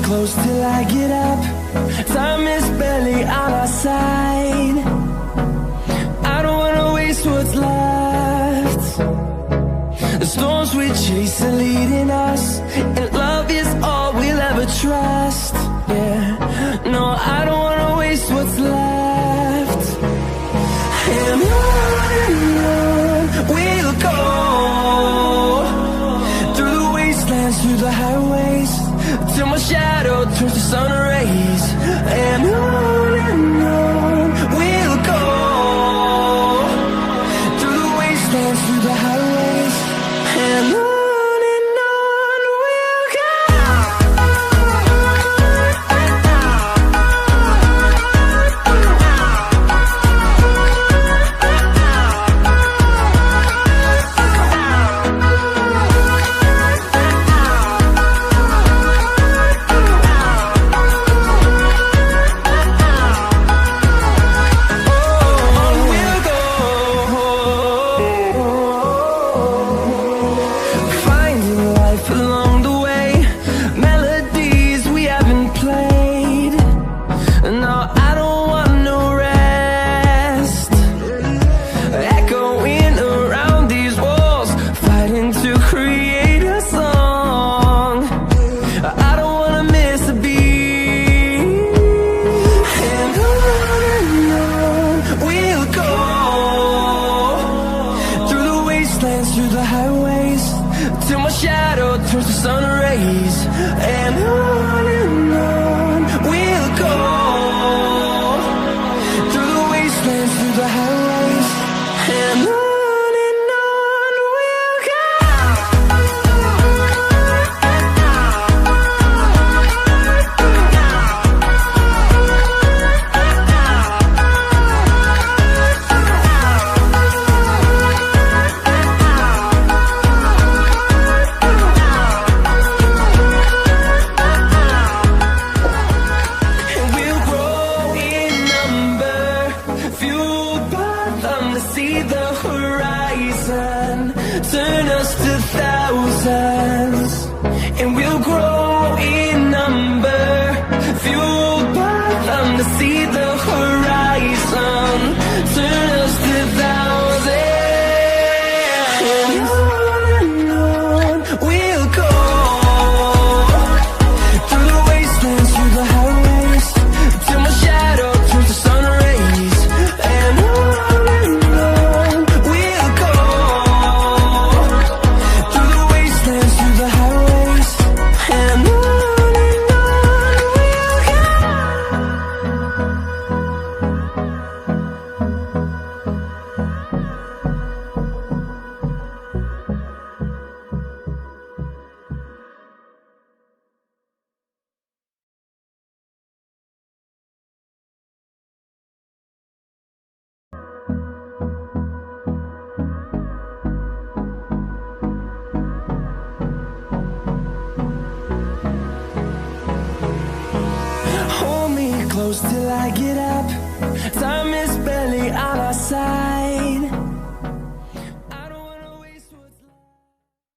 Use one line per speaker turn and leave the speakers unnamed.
close till I get up. Time is barely on our side. I don't wanna waste what's left. The storms we chase are leading us, and love is all we'll ever trust. Yeah, no, I don't wanna waste what's left. And on we'll go, through the wastelands, through the highways, till my shadow turns to sun rays. And on we'll go, through the wastelands, through the highways, and on we'll go. Through the highways, till my shadow turns to sun rays. And on we'll go, through the wastelands, through the highways, and on we'll go. See the horizon, turn us to thousands, and we'll grow in number, fueled by them to see the horizon, turn us to thousands, and on we'll go, through the wastelands, through the highways, till my shadow turns to sun rays. And close till I get up. Time is barely on our side.